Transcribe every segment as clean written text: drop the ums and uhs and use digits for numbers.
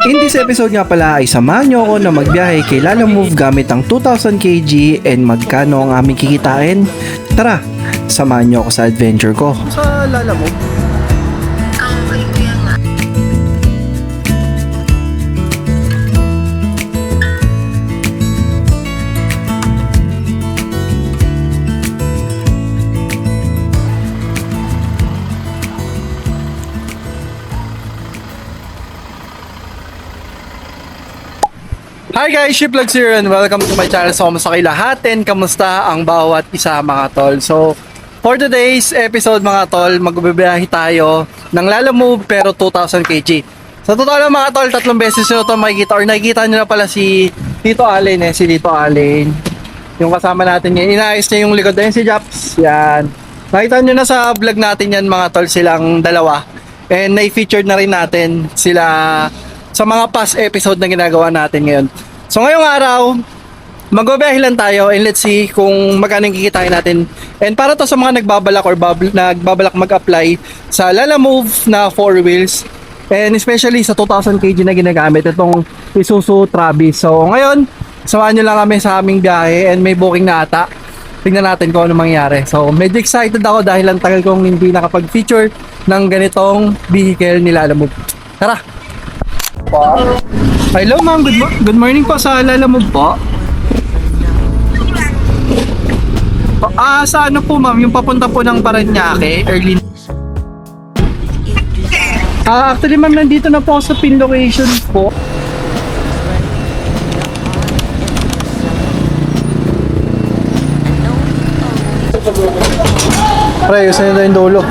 In this episode nga pala ay samahan nyo ako na magbiyahe kay Lalamove gamit ang 2,000 kg and magkano ang aming kikitain. Tara, samahan nyo ako sa adventure ko. Sa Lalamove? Hi guys, Shiplogs here and welcome to my channel. So, kamusta kayo lahatin? Kamusta ang bawat isa mga tol? So, for today's episode mga tol, magbibiyahe tayo ng Lalamove pero 2,000 kg. Sa totoo lang mga tol, 3 beses nyo ito makikita or nakikita nyo na pala si Tito Allen si Tito Allen. Yung kasama natin ngayon. Inaayos niya yung likod na yun si Japs. Yan. Nakita nyo na sa vlog natin yan mga tol, silang dalawa. And na-featured na rin natin sila sa mga past episode na ginagawa natin ngayon. So ngayong araw, magbabiyahe lang tayo and let's see kung magkano yung kikitain natin. And para to sa mga nagbabalak or nagbabalak mag-apply sa Lalamove na 4 wheels and especially sa 2,000 kg na ginagamit, itong Isuzu Travis. So ngayon, samahan nyo lang kami sa aming biyahe and may booking na ata. Tingnan natin kung ano mangyari. So medyo excited ako dahil ang tagal kong hindi nakapag-feature ng ganitong vehicle ni Lalamove. Tara! Hello ma'am, good morning po sa Lalamove po. Sa ano po ma'am, yung papunta po ng Paranaque, early. Actually ma'am, nandito na po sa pin location po. Pre, usahin na yung dulo.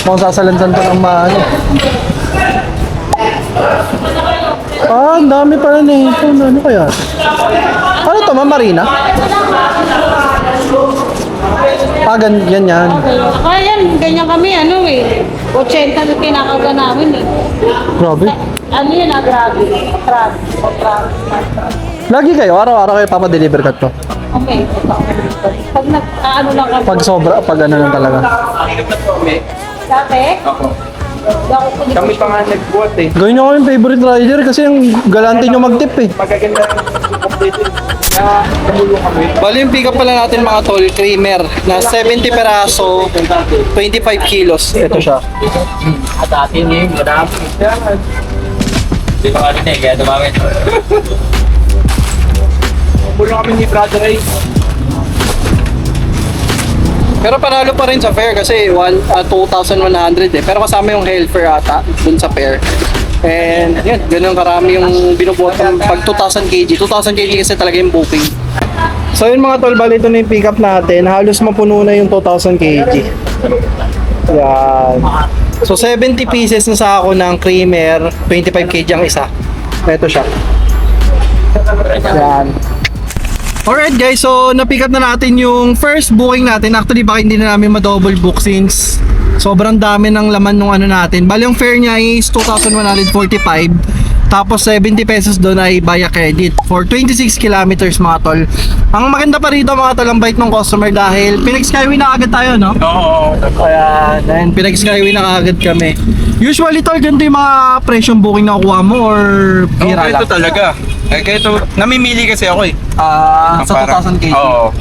Mukhang sasalansan pa ng maano. Ang dami pala na ito. Ano kaya? Ano to, ma'am? Marina? Ganyan. Kaya yan, ganyan kami, 80 na kinakaga namin Grabe. Ano yun, grabe. Lagi kayo? Araw-araw kayo papadeliver ka to? Okay, pag lang kami. Pag sobra, pag ano lang talaga. Dati? Kami pa nga nag-bot Gawin nyo kami favorite rider kasi yung galante nyo mag-tip Magaganda yung complete. Kaya tumulong kami. Bali yung pick up pala natin mga tol, creamer na 70 peraso, 25 kilos. Ito siya. At atin yung madami. Di ba kanina kaya dumami. Tumulong kami ni Brother Ray. Pero panalo pa rin sa fare kasi 2,100 Pero kasama yung health fare ata dun sa fare. And yun, ganun karami yung binubuhat pag 2,000 kg. 2,000 kg kasi talaga yung booking. So yun mga tol, bali ito na yung pick up natin. Halos mapuno na yung 2,000 kg. Yan. So 70 pieces na sa ako ng creamer, 25 kg ang isa. Ito siya. Yan. Alright guys, so na-pick up na natin yung first booking natin. Actually baka hindi na namin ma-double book since sobrang dami ng laman nung ano natin. Bali yung fare niya is 2,145. Tapos 70 pesos doon ay via credit for 26 kilometers mga tol. Ang maganda pa rito mga tol, ang bait ng customer dahil pinag-skyway na agad tayo, no? Oo. Kaya then pinag-skyway na agad kami. Usually tol, ganito yung mga presyong booking na kukuha mo or bira lang? Ito talaga. Kaya ito, namimili kasi ako Sa 2,000 kg? Oo.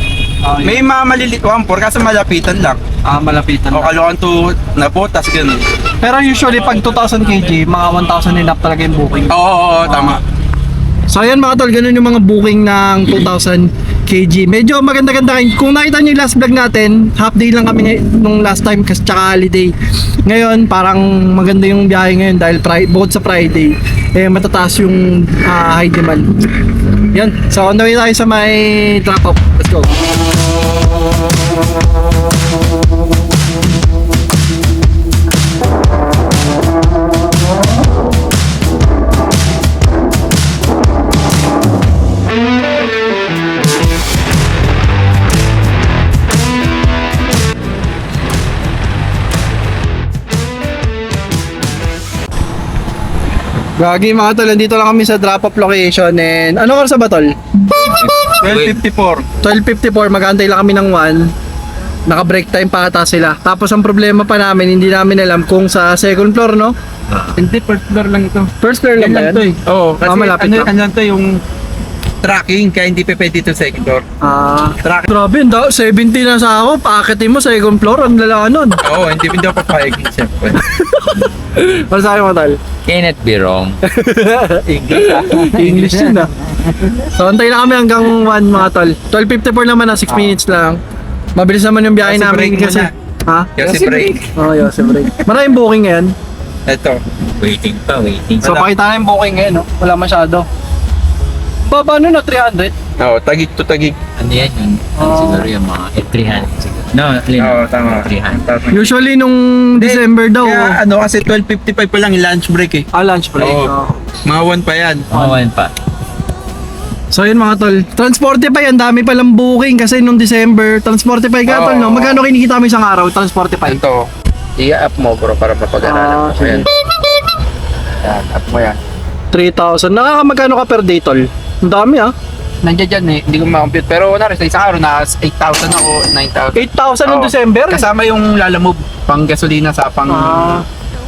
May mga maliliit 1.4 kasi malapitan lang. Malapitan O kaluan to na botas, ganun. Pero usually pag 2,000 kg, mga 1,000 and up talaga yung booking. Oo, tama. So ayan mga tol, ganun yung mga booking ng 2,000 kg. Medyo maganda-ganda. Kung nakita nyo yung last vlog natin, half day lang kami nung last time kasi tsaka holiday. Ngayon, parang maganda yung biyahe ngayon dahil bukod sa Friday, matataas yung high demand. Yan. So on the way tayo sa may drop off. Let's go. Gagi mga tol, dito lang kami sa drop-off location and ano oras ba tol? 12.54. 12.54, mag-aantay lang kami ng 1. Naka-break time pa ata sila. Tapos ang problema pa namin, hindi namin alam kung sa second floor, no? Hindi, first floor lang ito. First floor lang ba Yan lang to yan? eh. Oo, kasi malapit lang. ano to yung tracking, kaya hindi pa pwede ito second floor. Grabe, 70 na sa ako. Paakitin mo second floor, ang lala nun. Oo, hindi ako papayag, siyempre. Para sa akin mga tol. Can it be wrong? English English yun ah. So antay na kami hanggang 1 mga tol. 12:54 naman na 6 minutes lang. Mabilis naman yung biyahe Yossi namin break kasi. muna. Ha? Yossi break. Oh, Yossi break. Maraming booking ngayon. Ito. Waiting pa, waiting. So pakita na yung booking ngayon, no? Wala masyado. Paano na 300? Oo, tagig to tagig. Ano yan yun? Siguro yung mga 300 siguro. No, Lin. Oo, tama. 300. Usually nung December daw. Kaya ano, kasi 12:55 pa lang yung lunch break eh. Lunch break. Oo. Oh. Mga 1 pa yan. Mawan pa. So yun mga tol, Transportify, ang dami palang booking kasi nung December, Transportify ka tol, no? Oo. Magkano kinikita mo isang araw, Transportify? Ito, i-up mo bro para mapag-aralan mo. sige. Ayan. Yan, up mo yan. 3,000. Nakakamagkano ka per day tol? Ang dami ah. Nandiyan dyan eh, hindi ko ma-compute. Pero wala rin, sa isang araw na 8,000 ako, 9,000. 8,000 noong Oo. December? Kasama yung lalamove, pang gasolina sa pang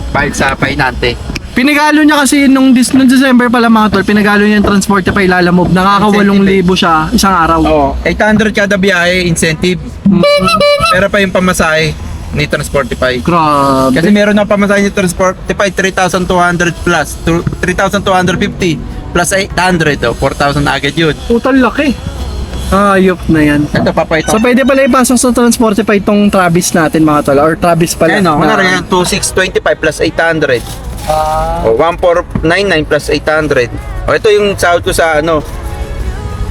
bayad sa painante. Pinagalo niya kasi nung December pala mga tol, pinagalo niya yung Transportify Lalamove. Nakaka 8,000 siya isang araw. Oo, 800 kada biyahe, incentive. Pero pa yung pamasahe ni Transportify. Grabe. Kasi meron na pamasahe ni Transportify, 3,200 plus, 3,250 plus 800, 4,000 na agad yun. Total laki. Ayop na yan. Ito, papayto. So pwede pala ipasok sa Transportify itong Travis natin mga tol. Or Travis pala. Ayan o, na- kunwari yan, 2,625 plus 800. O, 1,499 plus 800. O, ito yung sahod ko sa ano,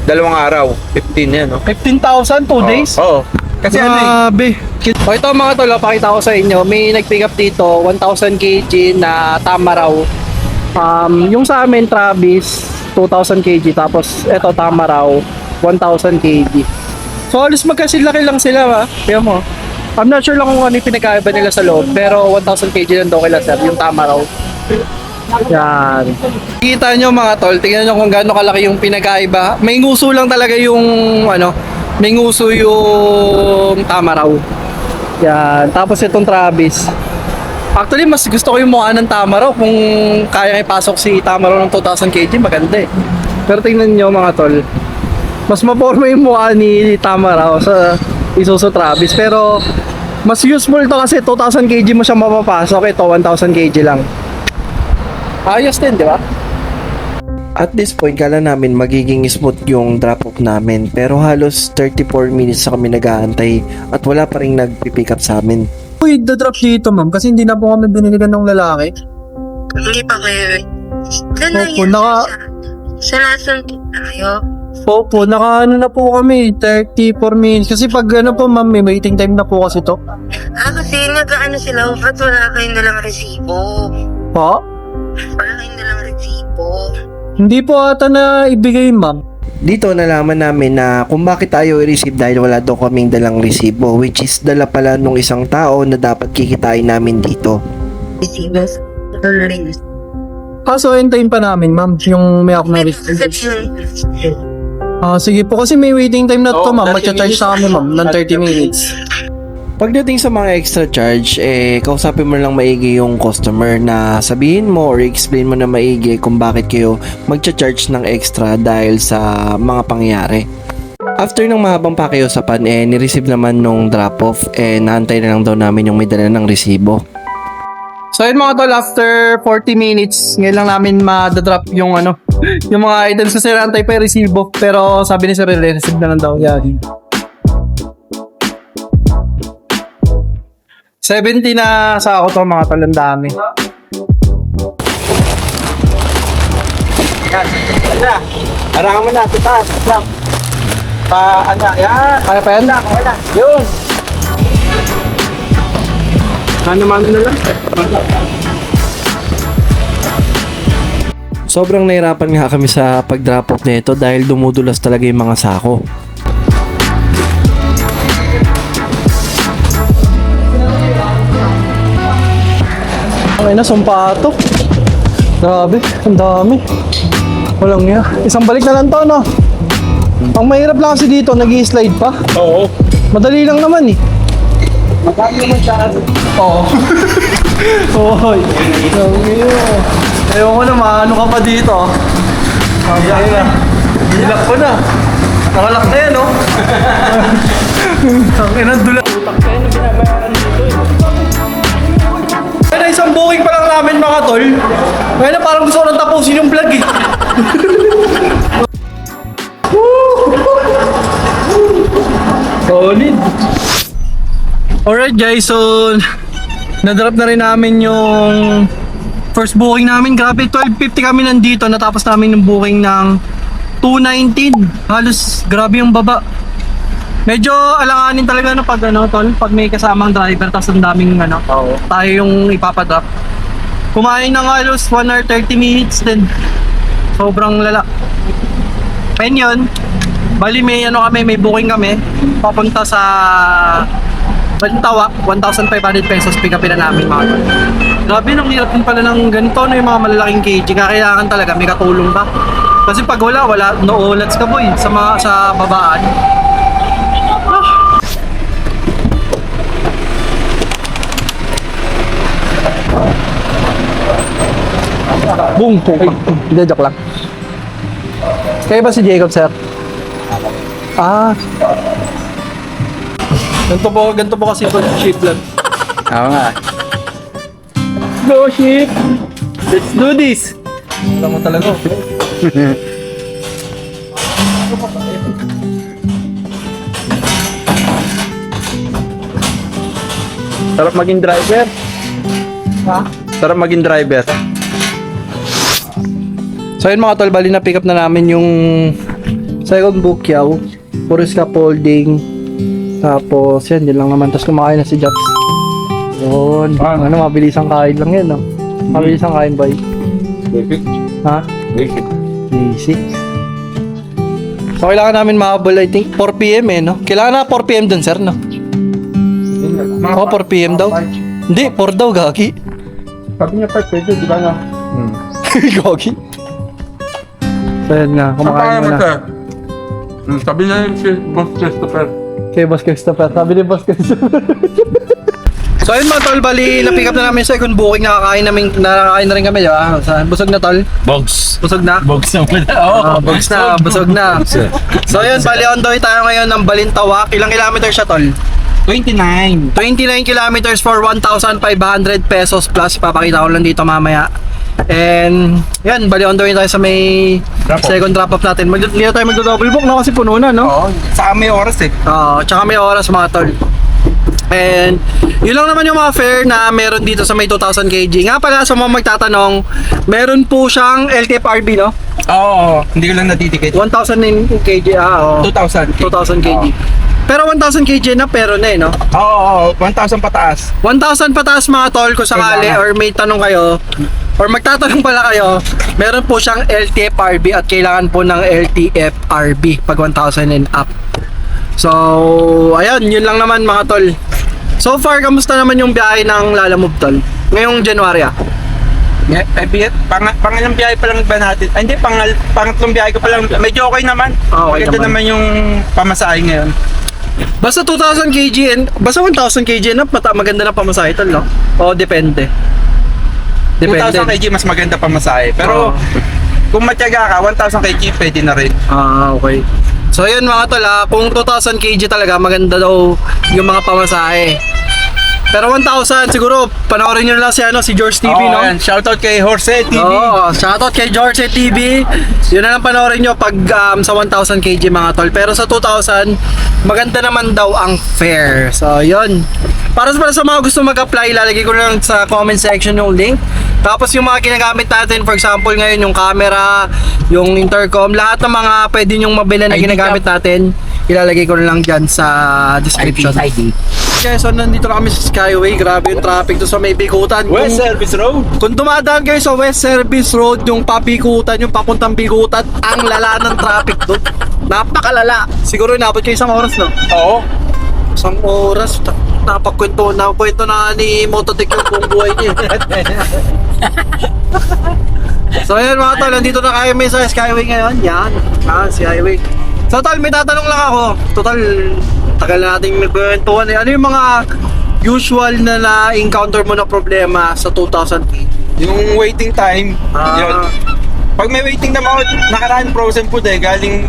dalawang araw, 15 yan, no? 15,000, 2 days? Oo. Kasi ano eh, Grabe. O ito mga tol, pakita ko sa inyo. May nag-pick up dito, 1,000 kg na tama raw. Yung sa amin, Travis, 2,000 kg. Tapos ito, tama raw, 1,000 kg. So halos magkasilaki lang sila ha. Kaya mo. I'm not sure lang kung ano yung pinagkaiba nila sa loob. Pero 1,000 kg lang daw kila sir, yung tama raw. Yan. Kita nyo mga tol, tingnan nyo kung gaano kalaki yung pinagkaiba. May nguso lang talaga yung ano, may nguso yung tama raw. Yan. Tapos itong Travis. Actually, mas gusto ko yung mukha ng tama raw. Kung kaya ipasok si tama raw ng 2,000 kg, maganda eh. Pero tingnan nyo mga tol, mas maporma yung mukha ni tama raw sa Isuzu Travis. Pero mas useful to kasi 2,000 kg mo siya mapapasok. Ito, 1,000 kg lang. Ayos din, di ba? At this point, kala namin magiging smooth yung drop-off namin pero halos 34 minutes na kami nag-aantay at wala pa rin nag-pick up sa amin. Uy, the-drop dito ma'am kasi hindi na po kami biniligan ng lalaki. Hindi pa kayo. Doon lang Opo, yun naka- sa Lason tayo. Opo, naka ano na po kami, 34 minutes. Kasi pag ano po ma'am, may waiting time na po kasi to. Kasi nag-ano sila, ba't wala kayong dalang resibo? Po? Wala kayong dalang resibo. Hindi po ata na ibigay ma'am. Dito nalaman namin na kung bakit tayo i-receive dahil wala daw kaming dalang resibo, which is dala pala nung isang tao na dapat kikitain namin dito. Resibo. Wala rin. Kaso hintayin pa namin ma'am, yung may ako na receipt. Sige po kasi may waiting time na to ma'am. 30 Magcha-charge sa kami ma'am ng 30 minutes. Pagdating sa mga extra charge, kausapin mo lang maigi yung customer na sabihin mo or explain mo na maigi kung bakit kayo magcha-charge ng extra dahil sa mga pangyayari. After ng mahabang pakiusapan, ni-receive naman nung drop-off, naantay na lang daw namin yung may dala ng resibo. So yun mga tol, after 40 minutes, ngayon lang namin ma-drop yung ano, yung mga items kasi naantay pa yung resibo. Pero sabi ni sir, receive na lang daw. Yan. 70 na sa ako to mga tol, ang dami. yan. Arangan mo na, sa taas. Yan. Kaya pa yan? Wala. Yun. Ano na lang? Sobrang nahirapan nga kami sa pag-drop off nito dahil dumudulas talaga yung mga sako. Okay na, sumpato. Grabe, ang dami. Walang niya. Isang balik na lang to, no? Ang mahirap lang kasi dito, nag-i-slide pa. Oo. Madali lang naman eh. Oo. Hoy. Ayaw ko na, maano ka pa dito. Ayun na. Hilak ko na. Nakalak na yan, oh. Ang ina, dulat. Kaya na isang booking pa lang namin mga tol. Kaya na parang gusto ko nang tapusin yung vlog eh. Solid. Alright guys, so na-drop na rin namin yung first booking namin. Grabe, 12:50 kami nandito. Natapos namin yung booking ng 2:19. Halos grabe yung baba. Medyo alanganin talaga no pag ano tol, pag may kasamang driver tapos ang daming ano, tayo yung ipapadrop. Kumain ng halos 1 hour 30 minutes din. Sobrang lala. Ayun yun. Bali may ano kami, may booking kami papunta sa Bantawa, 1,500 pesos pick upin na namin mga tol. Grabe, nang hirap din pala ng ganito no, yung mga malalaking kg. Kailangan talaga may katulong ka. Kasi pag wala, no ulats ka boy sa babaan. Boom! Hindi, joke lang. Kayo ba si Jacob, sir? Ah. Ganito po kasi po ship lang. Oo nga. Go ship! Let's do this! Alam mo talaga. Sarap maging driver. Ha? Sarap maging driver. So yun mga tol, bali na pick up na namin yung second bukyaw. Puro scaffolding. Tapos yan, yun lang naman. Tapos kumakain na si Japs. Yun. Ano, mabilis ang kain lang yan, no? Mabilis ang kain, boy. Basic. Ha? Basic. Basic. So kailangan namin mahabol, I think, 4 PM eh, no? Kailangan na 4 PM dun, sir, no? Oo, 4 PM daw. Hindi, 4 daw, gagi. Sabi niya pa, pwede, di ba na? Gagi. So yun nga, kumakain mo na. Sabi niya yung si Boss Christopher. Kay Boss Christopher. Sabi ni Boss Christopher. So ayun mga tol, bali na-pick up na namin yung second booking. Nakakain na rin kami, di ba? Busog na tol? Bogs. Busog na? Bogs na muna. Oo. Busog na. So ayun, bali on the way tayo ngayon ng Balintawak. Ilang kilometer siya tol? 29. 29 kilometers for 1,500 pesos plus. Papakita ko lang dito mamaya. And yan, bali on the way tayo sa may second drop off natin. Hindi na tayo magdo-double book no kasi puno na, no? Oo, saka may oras eh. Oo, tsaka may oras mga tol. And yun lang naman yung mga fare na meron dito sa may 2,000 kg. Nga pala sa mga magtatanong, meron po siyang LTFRB, no? Oo, hindi ko lang natitikit. 1,000 kg, oo. 2,000. 2,000 kg. Pero 1,000 kg na pero na eh, no? Oo, 1,000 pataas. 1,000 pataas mga tol kung sakali or may tanong kayo or magtatanong pala kayo, meron po siyang LTFRB at kailangan po ng LTFRB pag 1,000 and up. So, ayun, yun lang naman mga tol. So far, kamusta naman yung biyahe ng Lalamove tol? Ngayong January ah? Pangalang biyahe pa lang ba natin? Ay, hindi, pangatlong biyahe ko pa lang. Medyo okay naman. Okay Maganda naman. naman yung pamasahe ngayon. Basta 2,000 kg and basta 1,000 kg and up, maganda na pamasahe tol, no? O depende. 2,000 kg mas maganda pamasahe. Pero kung matyaga ka, 1,000 kg pwede na rin. Ah, okay. So yun mga tol, kung 2,000 kg talaga, maganda daw yung mga pamasahe. Pero 1,000 siguro panoorin niyo na lang si George TV, no? Yan. Shoutout kay Jorge TV. Oo, shoutout kay George TV. Yun na lang panoorin nyo pag sa 1,000 kg mga tol. Pero sa 2,000, maganda naman daw ang fare. So, yun. Para sa mga gusto mag-apply, ilalagay ko lang sa comment section yung link. Tapos yung mga ginagamit natin, for example ngayon yung camera, yung intercom, lahat ng mga pwede nyong mabili na ginagamit natin, ilalagay ko na lang dyan sa description. Okay, so nandito na kami sa Skyway. Grabe yung traffic doon sa may Bikutan. West Service Road. Kung dumadaan kayo sa West Service Road, yung papikutan, yung papuntang Bikutan, ang lala ng traffic doon. Napakalala. Siguro inabot kayo isang oras, no? Oo. Isang oras. Napagkwento na ni Mototek yung buong buhay niya. So yun mga tol, nandito na kayo may sa Skyway ngayon. Yan, Skyway. So tol, may tatanong lang ako. Total, tagal na nating nagkwentuhan. Ano yung mga usual na na-encounter mo na problema sa 2,000 Yung waiting time, Ah. yun. Pag may waiting naman ako, nakaraan frozen food galing,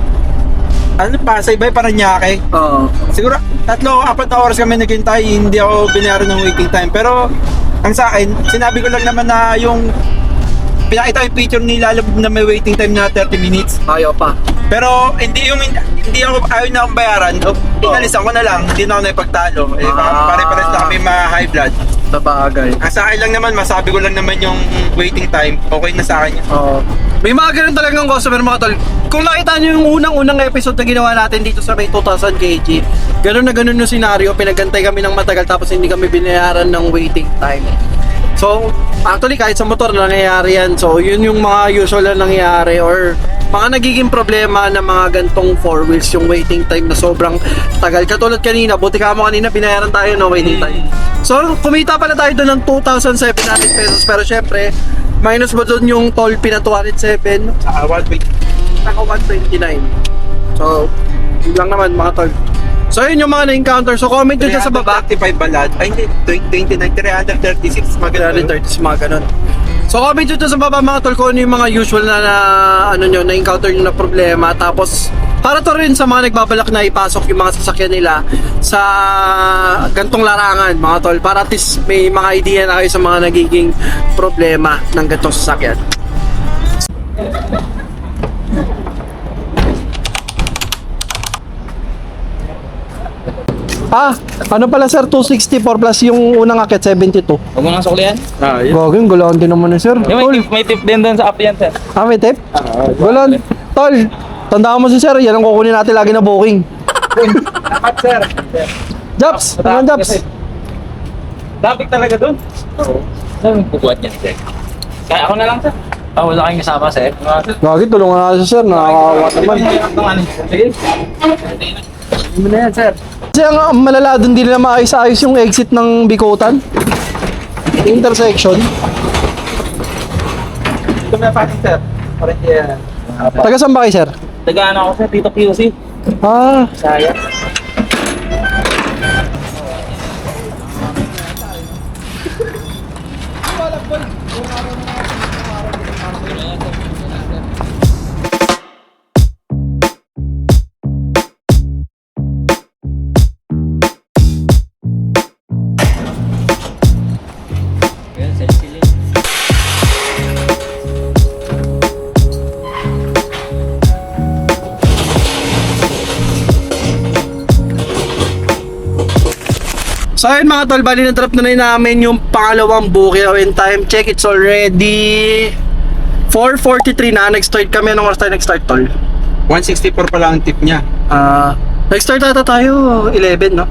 Pasay ba, Paranaque. Oo. Siguro, 3-4 na oras kami naghintay, hindi ako binayaran ng waiting time. Pero, ang sa akin, sinabi ko lang naman na yung, pinakita ko yung picture nila na may waiting time na 30 minutes. Ayaw pa. Pero hindi ako ayaw na akong bayaran. Inalisan ko na lang, hindi na ako naipagtalo. Pare-pares na kami ma-high blood. Sa bagay. Ang sa akin lang naman, masabi ko lang naman yung waiting time, okay na sa akin yun. Oo. May mga ganun talagang customer mga tol. Kung nakita nyo yung unang episode na ginawa natin dito sa may 2,000 kg, ganun na ganun yung scenario, pinagantay kami ng matagal tapos hindi kami binayaran ng waiting time. So, actually kahit sa motor nangyayari yan. So, yun yung mga usual na nangyayari or mga nagiging problema ng mga gantong 4 wheels, yung waiting time na sobrang tagal. Katulad kanina, buti ka mo kanina, binayaran tayo ng waiting time. So, kumita pala tayo doon ng 2,700 pesos. Pero syempre, minus mo doon yung toll fee na 207, Saka 120. saka 129. So, yun lang naman mga tol. So, yun yung mga na-encounter. So, comment dyan sa baba. 335 balad. Ay, hindi. 29, 336. Maganda. 330, mga ganun. So, comment dyan sa baba mga tol kung ano yung mga usual na na-encounter nyo na problema. Tapos, para to rin sa mga nagbabalak na ipasok yung mga sasakyan nila sa gantong larangan mga tol. Para at least may mga idea na kayo sa mga nagiging problema ng gantong sasakyan. Ano pala sir, 264 plus yung unang akit, 72. Huwag mo nang suklihan. Gagawin, gulaan din naman sir. May tip din doon sa app yan, sir. May tip? Gulaan. Tol, tandaan mo si sir, yan ang kukunin natin lagi na booking. Dapat, sir. Japs, naman Japs. Dapat talaga doon. Oo. Saan bubuhat yan, sir? Kaya ako na lang, sir. Wala kayong kasama, sir. Gagi, tulungan natin si sir, nakakawa naman. Sige. Hindi mo na yan sir. Kasi ang malala doon, hindi nila maayos-ayos yung exit ng Bikutan. Intersection. Ito na patin, sir. Parang yan. Taga saan ba kayo sir? Tagaan ako, sir. Dito QC. Sayang. So ayun mga tol, bali na-drop na namin yung pangalawang booking. In time check, it's already 4:43 na. Nag-start kami. Anong oras tayo nag-start tol? 164 pala ang tip niya. Nag-start ata tayo 11 no?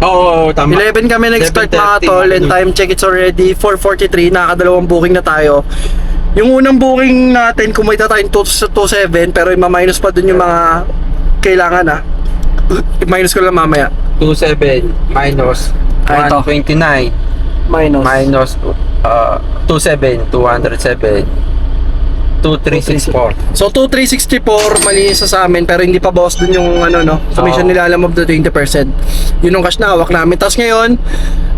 Oo, tama. 11 kami nag-start 11:30, mga tol. And time check, it's already 4:43. Nakakadalawang booking na tayo. Yung unang booking natin, kumita tayong 2.7 pero ima-minus pa dun yung mga kailangan i-minus ko lang mamaya. 27 minus Ito. 129 minus 27, 207, 2364. So 2,364 malinis sa amin pero hindi pa bawas dun yung commission nila alam of the 20%. Yun yung cash na hawak namin. Tapos ngayon,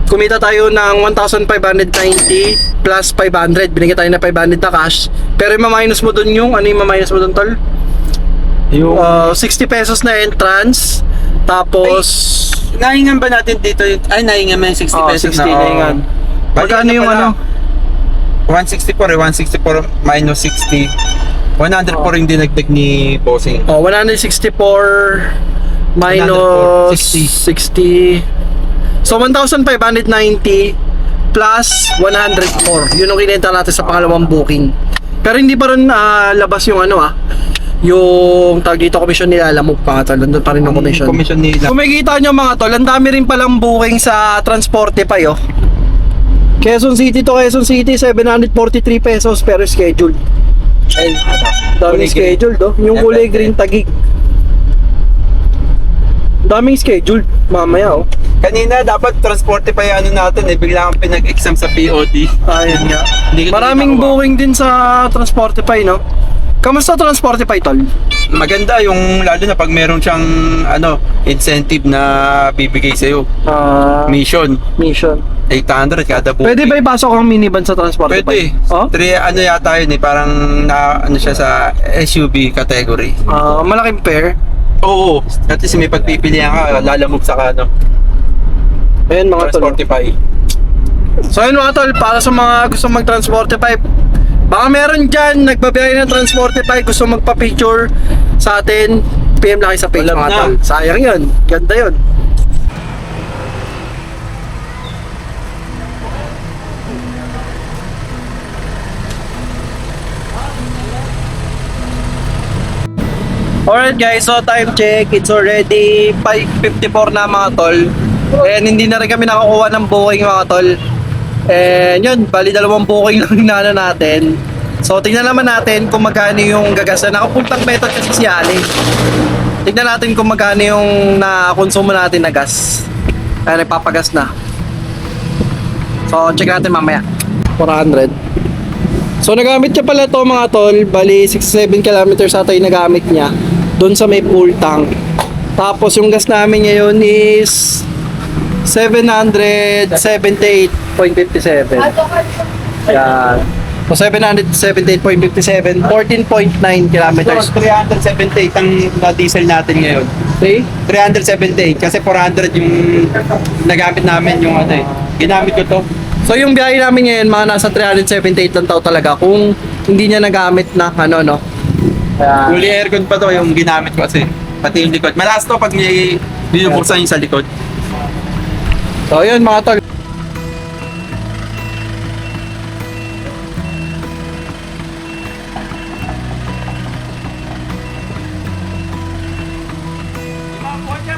kumita tayo ng 1,590 plus 500. Binigyan tayo na 500 na cash. Pero ima-minus mo dun yung, ano yung ma-minus mo dun tol? Yung 60 pesos na entrance. Tapos nahingan ba natin dito yung nahingan mo yung 60 pesos 60 na hingan. Magkano yung 164 minus 60. 104 yung dinagdag ni Bossing. 164 minus 60. So 1,590 plus 104. Yun ang kinenta natin sa pangalawang booking. Pero hindi pa rin labas yung yung tag dito commission nila, alam mo pa tol, nandun pa rin yung commission. Commission nila. Kung makikita nyo mga tol, ang dami rin palang booking sa Transportify Quezon City to Quezon City, 743 pesos pero scheduled. Ayun, daming scheduled yung kulay green tagig. Daming scheduled mamaya Kanina dapat Transportify natin bigla kang pinag-exam sa POD. Ayun nga. Hindi ko Maraming nagawa. booking din sa Transportify Kamusta Transportify tol? maganda yung lalo na pag meron siyang incentive na bibigay sa'yo. Mission. Mission. 800 kada booking. Pwede ba ipasok ang minivan sa Transportify? Pwede. Oh? Yata yun parang siya sa SUV category. Malaking pair. Oo. At least may pagpipilihan ka, lalamog sa Ayan mga tol. Transportify. So ayun mga tol, para sa mga gusto mag-Transportify, baka meron dyan, nagbabiyahe ng Transportify, gusto magpa-picture sa atin, PM lang kayo sa page Alam mga na. tol. Sayang yun, ganda yun. Alright guys, so time check, it's already 5:54 na mga tol. And hindi na rin kami nakakuha ng booking mga tol. And yun, bali 2 booking lang na natin. So tingnan naman natin kung magkano yung gagas na nakapuntang method kasi si Ali. Tingnan natin kung magkano yung nakonsumo natin na gas. Kaya nagpapagas na. So check natin mamaya. 400. So nagamit niya pala to mga tol, bali 67 kilometers ata yung nagamit niya doon sa may full tank. Tapos yung gas namin ngayon is 778.57. Yan. So 778.57, 14.9 kilometers. 378 ang diesel natin ngayon. Okay? 378 kasi 400 yung nagamit namin yung ginamit ko to. So yung biyahe namin ngayon mga nasa 378 lang tao talaga kung hindi niya nagamit na no. Kaya, Fully aircon pa to yung ginamit ko kasi. Pati yung likod. Malakas to pag may binubuksan yung sa likod. so yun mga tol.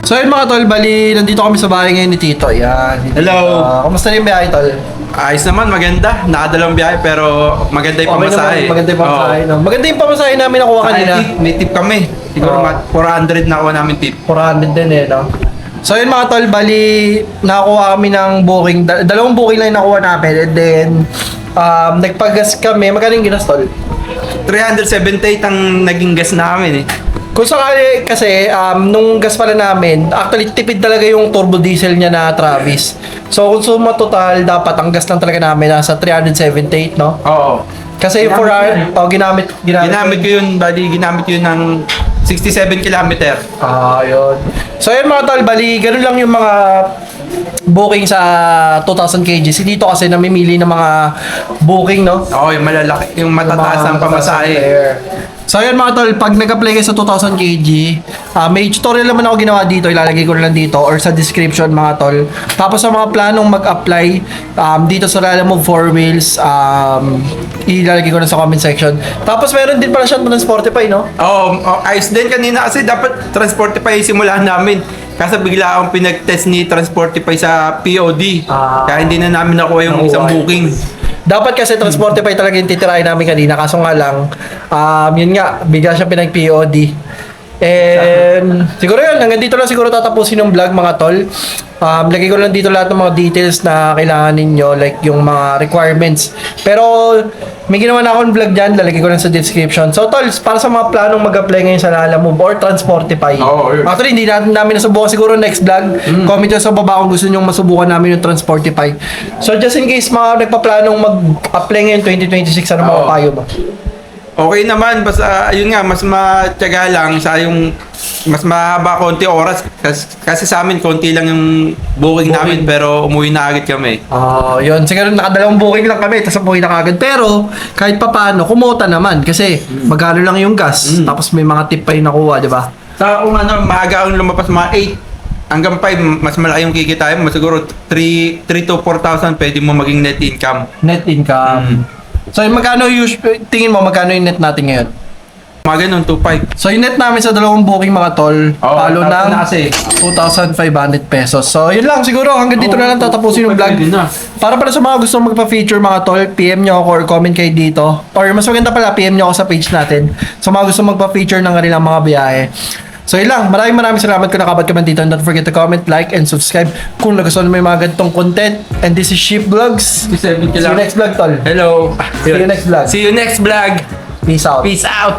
So yun mga tol, bali nandito kami sa bahay ngayon ni Tito. Yan. Hello. Kumusta rin yung biyahe tol? Ayos naman, maganda. Nakadalawang biyahe pero maganda yung pamasahe. Maganda yung pamasahe. No? Maganda yung pamasahe namin nakuha kanina. May tip kami. Siguro Oo. 400 na nakuha namin tip. 400 din no? So yun mga tol, bali nakakuha kami ng booking. Dalawang booking lang yung nakuha namin. And then, nagpagas kami. Magkano yung ginas tol? 378 ang naging gas namin eh. Kung sakali kasi, nung gas pala namin, actually tipid talaga yung turbo diesel niya na Travis. So kung suma total, dapat ang gas lang talaga namin nasa 378, no? Oo. Kasi Ginamit for ko our, yun Ginamit ko yun, bali ginamit yun ng 67 kilometer. Yun. So yun mga tol, bali, ganun lang yung mga booking sa 2,000 kg. Si Tito kasi namimili ng mga booking, no? Oo, yung malalaki, yung matataas ang pamasahe. So yun mga tol, pag nag-apply kayo sa 2,000 kg, may tutorial naman ako ginawa dito, ilalagay ko na lang dito or sa description mga tol. Tapos sa mga planong mag-apply dito sa Lalamove 4 Wheels, ilalagay ko na sa comment section. Tapos meron din pala siyang Transportify, no? Oo, ayos din kanina kasi dapat Transportify simulan namin. Kasi bigla akong pinag-test ni Transportify sa POD. Kaya hindi na namin nakuha yung isang booking. Dapat kasi Transportify talaga yung titirahin namin kanina. Kaso nga lang, yun nga, bigla siya pinag-POD. And siguro yun, hanggang dito lang siguro tatapusin yung vlog mga tol. Lagay ko lang dito lahat ng mga details na kailangan ninyo, like yung mga requirements. Pero may ginawa na akong vlog dyan, lalagay ko lang sa description. So tol, para sa mga planong mag-apply ngayon sa Lalamove or Transportify. Yun. Actually, hindi namin nasubukan siguro next vlog. Comment nyo sa baba kung gusto nyo masubukan namin yung Transportify. So just in case mga nagpaplanong mag-apply ngayon 2026, ano mga payo mo? Okay naman, basta yun nga, mas matyaga lang sa yung mas mahaba konti oras kasi sa amin konti lang yung booking namin pero umuwi na agad kami. Yun. Siguro nakadalawang booking lang kami, tapos umuwi na kagad. Pero, kahit papaano, kumota naman. Kasi, magkano lang yung gas. Tapos may mga tip pa yung nakuha, di ba? Sa kung maaga akong lumabas mga 8 hanggang 5, mas malaki yung kikitain mo. Siguro 3 to 4,000 pwede mo maging net income. Net income. So, yung magkano tingin mo, magkano yung net natin ngayon? Mga ganun, 2.5. So, yung net namin sa dalawang booking mga tol, palo tapos ng na kasi. 2,500 pesos. So, yun lang siguro. Hanggang dito na lang tatapusin yung vlog. Pwede na. Para pala sa mga gusto magpa-feature mga tol, PM nyo ako or comment kayo dito. Or mas maganda pala, PM nyo ako sa page natin. Sa mga gusto magpa-feature ng kanilang mga biyahe. So yun lang, maraming salamat kung nakabad ka man dito. And don't forget to comment, like, and subscribe kung nagustuhan mo yung mga ganitong content. And this is Sheep Vlogs. See you next vlog, tol. Hello. See you next vlog. See you next vlog. Peace out. Peace out.